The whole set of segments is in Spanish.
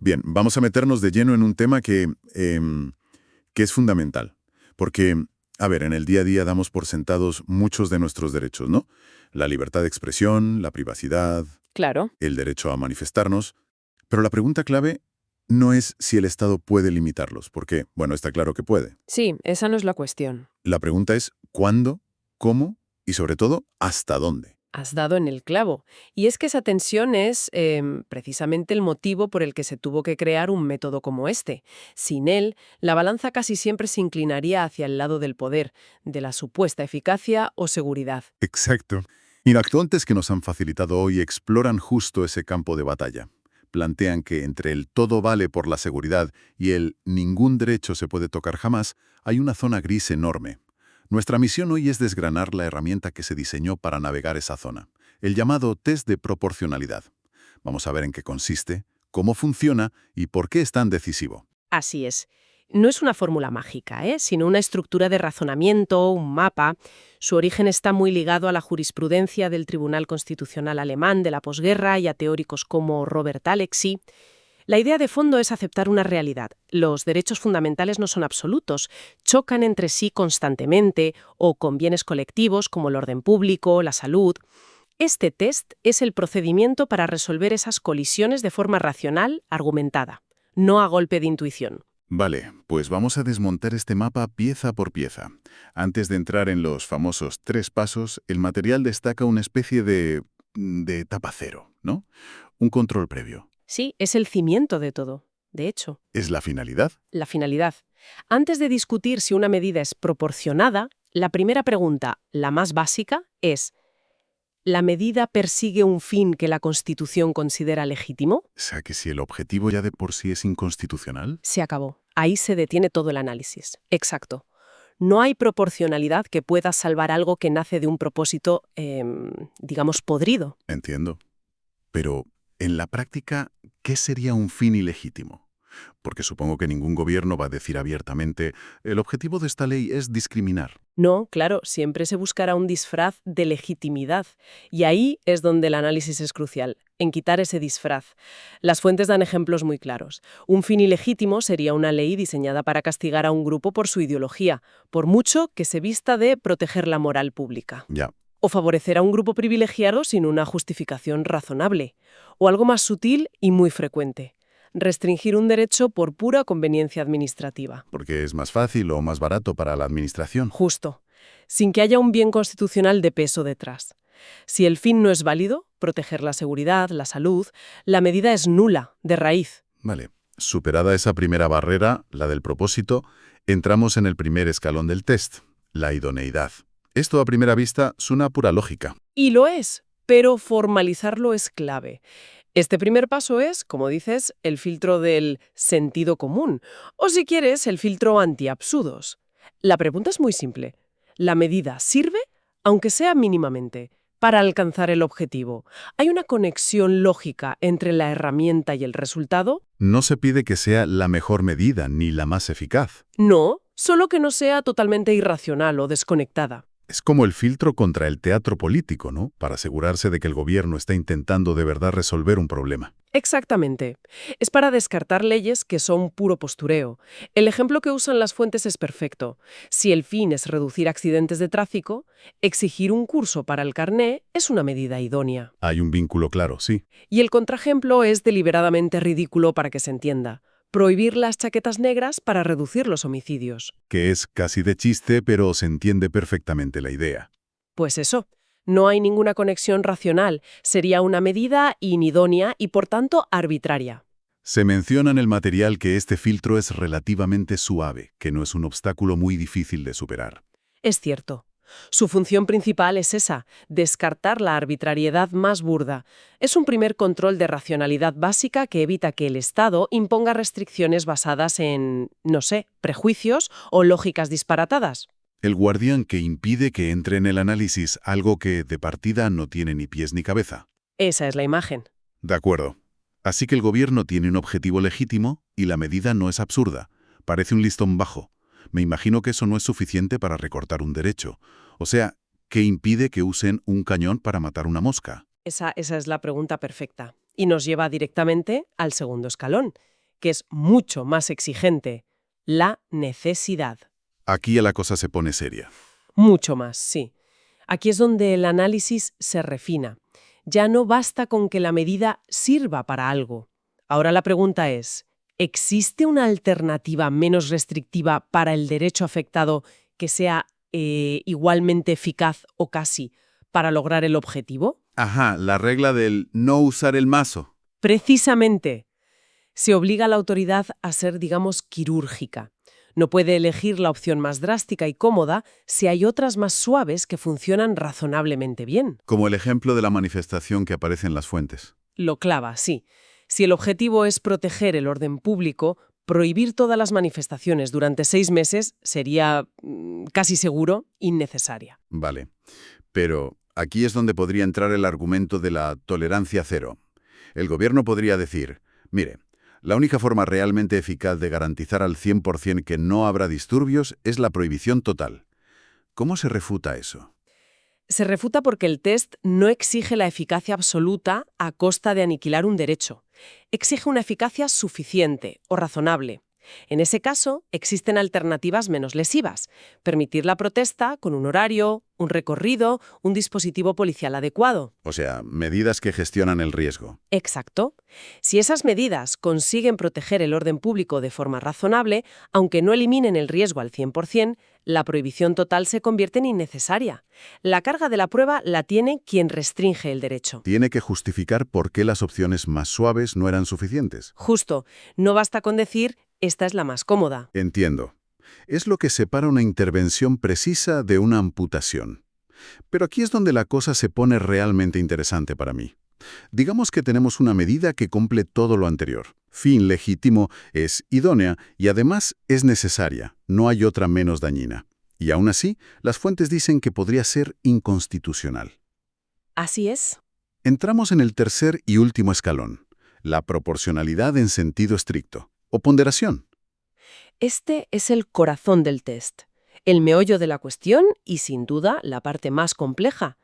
Bien, vamos a meternos de lleno en un tema que es fundamental. Porque, a ver, en el día a día damos por sentados muchos de nuestros derechos, ¿no? La libertad de expresión, la privacidad, Claro. el derecho a manifestarnos. Pero la pregunta clave no es si el Estado puede limitarlos, porque, bueno, está claro que puede. Sí, esa no es la cuestión. La pregunta es cuándo, cómo y, sobre todo, hasta dónde. Has dado en el clavo. Y es que esa tensión es precisamente el motivo por el que se tuvo que crear un método como este. Sin él, la balanza casi siempre se inclinaría hacia el lado del poder, de la supuesta eficacia o seguridad. Exacto. Inactuantes que nos han facilitado hoy exploran justo ese campo de batalla. Plantean que entre el todo vale por la seguridad y el ningún derecho se puede tocar jamás, hay una zona gris enorme. Nuestra misión hoy es desgranar la herramienta que se diseñó para navegar esa zona, el llamado test de proporcionalidad. Vamos a ver en qué consiste, cómo funciona y por qué es tan decisivo. Así es. No es una fórmula mágica, sino una estructura de razonamiento, un mapa. Su origen está muy ligado a la jurisprudencia del Tribunal Constitucional alemán de la posguerra y a teóricos como Robert Alexy. La idea de fondo es aceptar una realidad. Los derechos fundamentales no son absolutos, chocan entre sí constantemente o con bienes colectivos como el orden público, la salud. Este test es el procedimiento para resolver esas colisiones de forma racional, argumentada, no a golpe de intuición. Vale, pues vamos a desmontar este mapa pieza por pieza. Antes de entrar en los famosos 3 pasos, el material destaca una especie de etapa cero, ¿no? Un control previo. Sí, es el cimiento de todo. De hecho, ¿Es la finalidad? la finalidad. Antes de discutir si una medida es proporcionada, la primera pregunta, la más básica, es ¿la medida persigue un fin que la Constitución considera legítimo? O sea, que si el objetivo ya de por sí es inconstitucional. Se acabó. Ahí se detiene todo el análisis. Exacto. No hay proporcionalidad que pueda salvar algo que nace de un propósito, digamos, podrido. Entiendo. Pero, en la práctica, ¿qué sería un fin ilegítimo? Porque supongo que ningún gobierno va a decir abiertamente, el objetivo de esta ley es discriminar. No, claro, siempre se buscará un disfraz de legitimidad. Y ahí es donde el análisis es crucial, en quitar ese disfraz. Las fuentes dan ejemplos muy claros. Un fin ilegítimo sería una ley diseñada para castigar a un grupo por su ideología, por mucho que se vista de proteger la moral pública. Ya. O favorecer a un grupo privilegiado sin una justificación razonable. O algo más sutil y muy frecuente. Restringir un derecho por pura conveniencia administrativa. Porque es más fácil o más barato para la administración. Justo. Sin que haya un bien constitucional de peso detrás. Si el fin no es válido, proteger la seguridad, la salud, la medida es nula, de raíz. Vale. Superada esa primera barrera, la del propósito, entramos en el primer escalón del test, la idoneidad. Esto a primera vista suena a pura lógica. Y lo es, pero formalizarlo es clave. Este primer paso es, como dices, el filtro del sentido común, o si quieres, el filtro antiabsurdos. La pregunta es muy simple. ¿La medida sirve, aunque sea mínimamente, para alcanzar el objetivo? ¿Hay una conexión lógica entre la herramienta y el resultado? No se pide que sea la mejor medida ni la más eficaz. No, solo que no sea totalmente irracional o desconectada. Es como el filtro contra el teatro político, ¿no? Para asegurarse de que el gobierno está intentando de verdad resolver un problema. Exactamente. Es para descartar leyes que son puro postureo. El ejemplo que usan las fuentes es perfecto. Si el fin es reducir accidentes de tráfico, exigir un curso para el carné es una medida idónea. Hay un vínculo claro, sí. Y el contraejemplo es deliberadamente ridículo para que se entienda. Prohibir las chaquetas negras para reducir los homicidios. Que es casi de chiste, pero se entiende perfectamente la idea. Pues eso. No hay ninguna conexión racional. Sería una medida inidónea y, por tanto, arbitraria. Se menciona en el material que este filtro es relativamente suave, que no es un obstáculo muy difícil de superar. Es cierto. Su función principal es esa, descartar la arbitrariedad más burda. Es un primer control de racionalidad básica que evita que el Estado imponga restricciones basadas en, no sé, prejuicios o lógicas disparatadas. El guardián que impide que entre en el análisis algo que, de partida, no tiene ni pies ni cabeza. Esa es la imagen. De acuerdo. Así que el gobierno tiene un objetivo legítimo y la medida no es absurda. Parece un listón bajo. Me imagino que eso no es suficiente para recortar un derecho. O sea, ¿qué impide que usen un cañón para matar una mosca? Esa es la pregunta perfecta. Y nos lleva directamente al segundo escalón, que es mucho más exigente, la necesidad. Aquí la cosa se pone seria. Mucho más, sí. Aquí es donde el análisis se refina. Ya no basta con que la medida sirva para algo. Ahora la pregunta es, ¿existe una alternativa menos restrictiva para el derecho afectado que sea igualmente eficaz o casi para lograr el objetivo? Ajá, la regla del no usar el mazo. Precisamente, se obliga a la autoridad a ser, digamos, quirúrgica. No puede elegir la opción más drástica y cómoda si hay otras más suaves que funcionan razonablemente bien. Como el ejemplo de la manifestación que aparece en las fuentes. Lo clava, sí. Si el objetivo es proteger el orden público, prohibir todas las manifestaciones durante 6 meses sería, casi seguro, innecesaria. Vale. Pero aquí es donde podría entrar el argumento de la tolerancia cero. El gobierno podría decir, mire, la única forma realmente eficaz de garantizar al 100% que no habrá disturbios es la prohibición total. ¿Cómo se refuta eso? Se refuta porque el test no exige la eficacia absoluta a costa de aniquilar un derecho. Exige una eficacia suficiente o razonable. En ese caso, existen alternativas menos lesivas. Permitir la protesta con un horario, un recorrido, un dispositivo policial adecuado. O sea, medidas que gestionan el riesgo. Exacto. Si esas medidas consiguen proteger el orden público de forma razonable, aunque no eliminen el riesgo al 100%, la prohibición total se convierte en innecesaria. La carga de la prueba la tiene quien restringe el derecho. Tiene que justificar por qué las opciones más suaves no eran suficientes. Justo. No basta con decir, esta es la más cómoda. Entiendo. Es lo que separa una intervención precisa de una amputación. Pero aquí es donde la cosa se pone realmente interesante para mí. Digamos que tenemos una medida que cumple todo lo anterior. Fin legítimo, es idónea y además es necesaria. No hay otra menos dañina. Y aún así, las fuentes dicen que podría ser inconstitucional. Así es. Entramos en el tercer y último escalón, la proporcionalidad en sentido estricto, o ponderación. Este es el corazón del test, el meollo de la cuestión y, sin duda, la parte más compleja.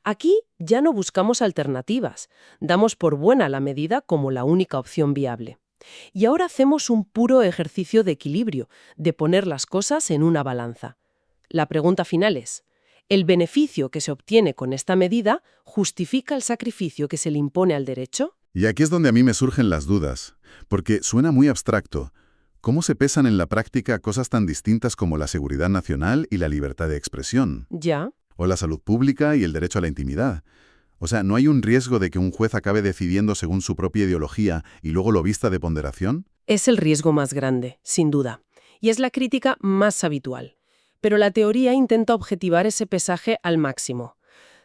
Aquí ya no buscamos alternativas, damos por buena la medida como la única opción viable. Y ahora hacemos un puro ejercicio de equilibrio, de poner las cosas en una balanza. La pregunta final es, ¿el beneficio que se obtiene con esta medida justifica el sacrificio que se le impone al derecho? Y aquí es donde a mí me surgen las dudas, porque suena muy abstracto. ¿Cómo se pesan en la práctica cosas tan distintas como la seguridad nacional y la libertad de expresión? Ya. O la salud pública y el derecho a la intimidad. O sea, ¿no hay un riesgo de que un juez acabe decidiendo según su propia ideología y luego lo vista de ponderación? Es el riesgo más grande, sin duda, y es la crítica más habitual. Pero la teoría intenta objetivar ese pesaje al máximo.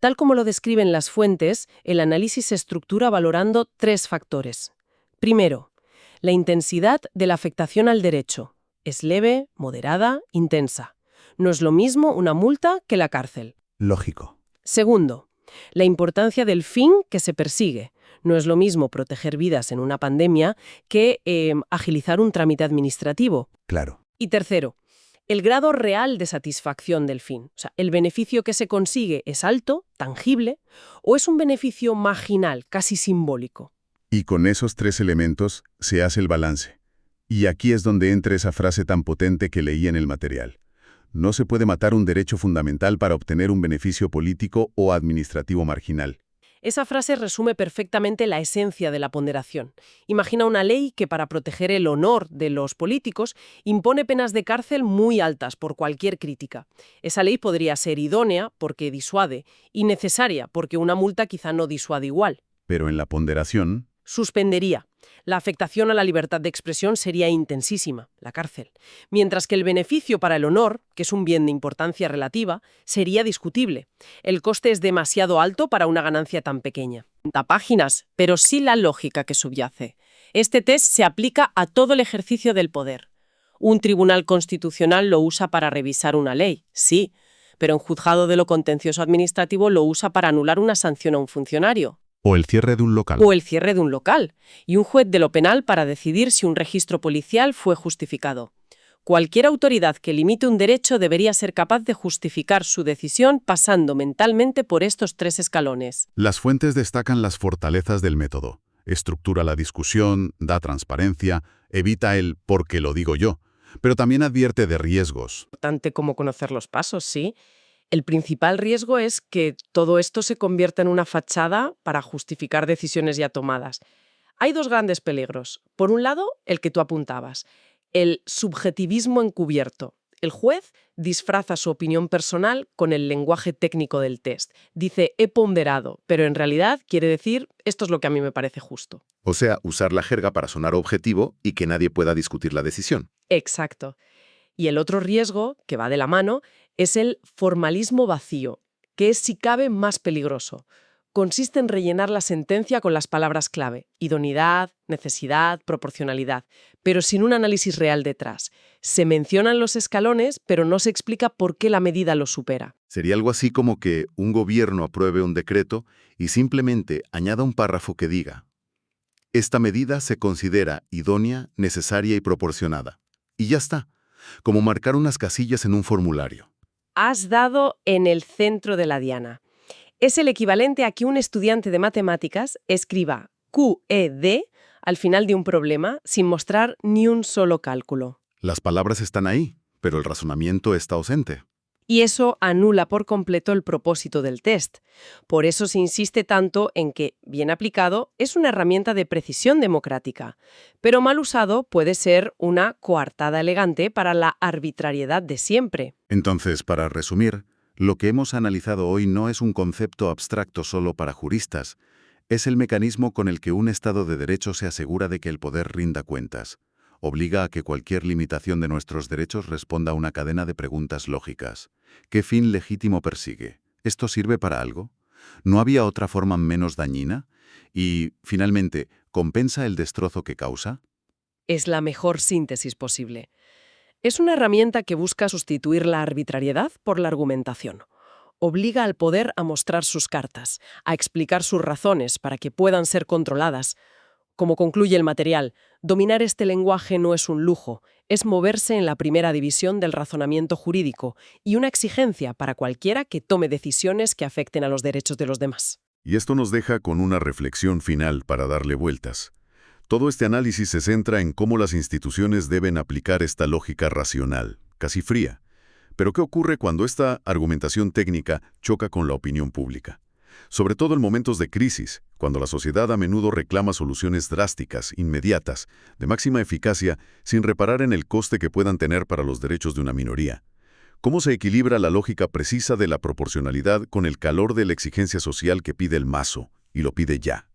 Tal como lo describen las fuentes, el análisis se estructura valorando 3 factores. Primero, la intensidad de la afectación al derecho. Es leve, moderada, intensa. No es lo mismo una multa que la cárcel. Lógico. Segundo, la importancia del fin que se persigue. No es lo mismo proteger vidas en una pandemia que agilizar un trámite administrativo. Claro. Y tercero, el grado real de satisfacción del fin. O sea, ¿el beneficio que se consigue es alto, tangible, o es un beneficio marginal, casi simbólico? Y con esos 3 elementos se hace el balance. Y aquí es donde entra esa frase tan potente que leí en el material. No se puede matar un derecho fundamental para obtener un beneficio político o administrativo marginal. Esa frase resume perfectamente la esencia de la ponderación. Imagina una ley que para proteger el honor de los políticos impone penas de cárcel muy altas por cualquier crítica. Esa ley podría ser idónea porque disuade y necesaria porque una multa quizá no disuade igual. Pero en la ponderación, Suspendería. La afectación a la libertad de expresión sería intensísima, la cárcel. Mientras que el beneficio para el honor, que es un bien de importancia relativa, sería discutible. El coste es demasiado alto para una ganancia tan pequeña. Páginas, pero sí la lógica que subyace. Este test se aplica a todo el ejercicio del poder. Un tribunal constitucional lo usa para revisar una ley, sí, pero un juzgado de lo contencioso administrativo lo usa para anular una sanción a un funcionario. o el cierre de un local. O el cierre de un local, y un juez de lo penal para decidir si un registro policial fue justificado. Cualquier autoridad que limite un derecho debería ser capaz de justificar su decisión pasando mentalmente por estos 3 escalones. Las fuentes destacan las fortalezas del método. Estructura la discusión, da transparencia, evita el «porque lo digo yo», pero también advierte de riesgos. Importante como conocer los pasos, sí. El principal riesgo es que todo esto se convierta en una fachada para justificar decisiones ya tomadas. Hay dos grandes peligros. Por un lado, el que tú apuntabas, el subjetivismo encubierto. El juez disfraza su opinión personal con el lenguaje técnico del test. Dice, he ponderado, pero en realidad quiere decir, esto es lo que a mí me parece justo. O sea, usar la jerga para sonar objetivo y que nadie pueda discutir la decisión. Exacto. Y el otro riesgo, que va de la mano, es el formalismo vacío, que es si cabe más peligroso. Consiste en rellenar la sentencia con las palabras clave, idoneidad, necesidad, proporcionalidad, pero sin un análisis real detrás. Se mencionan los escalones, pero no se explica por qué la medida los supera. Sería algo así como que un gobierno apruebe un decreto y simplemente añada un párrafo que diga: esta medida se considera idónea, necesaria y proporcionada. Y ya está, como marcar unas casillas en un formulario. Has dado en el centro de la diana. Es el equivalente a que un estudiante de matemáticas escriba QED al final de un problema sin mostrar ni un solo cálculo. Las palabras están ahí, pero el razonamiento está ausente. Y eso anula por completo el propósito del test. Por eso se insiste tanto en que, bien aplicado, es una herramienta de precisión democrática, pero mal usado puede ser una coartada elegante para la arbitrariedad de siempre. Entonces, para resumir, lo que hemos analizado hoy no es un concepto abstracto solo para juristas, es el mecanismo con el que un Estado de Derecho se asegura de que el poder rinda cuentas. Obliga a que cualquier limitación de nuestros derechos responda a una cadena de preguntas lógicas. ¿Qué fin legítimo persigue? ¿Esto sirve para algo? ¿No había otra forma menos dañina? Y, finalmente, ¿compensa el destrozo que causa? Es la mejor síntesis posible. Es una herramienta que busca sustituir la arbitrariedad por la argumentación. Obliga al poder a mostrar sus cartas, a explicar sus razones para que puedan ser controladas. Como concluye el material, dominar este lenguaje no es un lujo, es moverse en la primera división del razonamiento jurídico y una exigencia para cualquiera que tome decisiones que afecten a los derechos de los demás. Y esto nos deja con una reflexión final para darle vueltas. Todo este análisis se centra en cómo las instituciones deben aplicar esta lógica racional, casi fría. Pero ¿qué ocurre cuando esta argumentación técnica choca con la opinión pública? Sobre todo en momentos de crisis, cuando la sociedad a menudo reclama soluciones drásticas, inmediatas, de máxima eficacia, sin reparar en el coste que puedan tener para los derechos de una minoría. ¿Cómo se equilibra la lógica precisa de la proporcionalidad con el calor de la exigencia social que pide el mazo, y lo pide ya?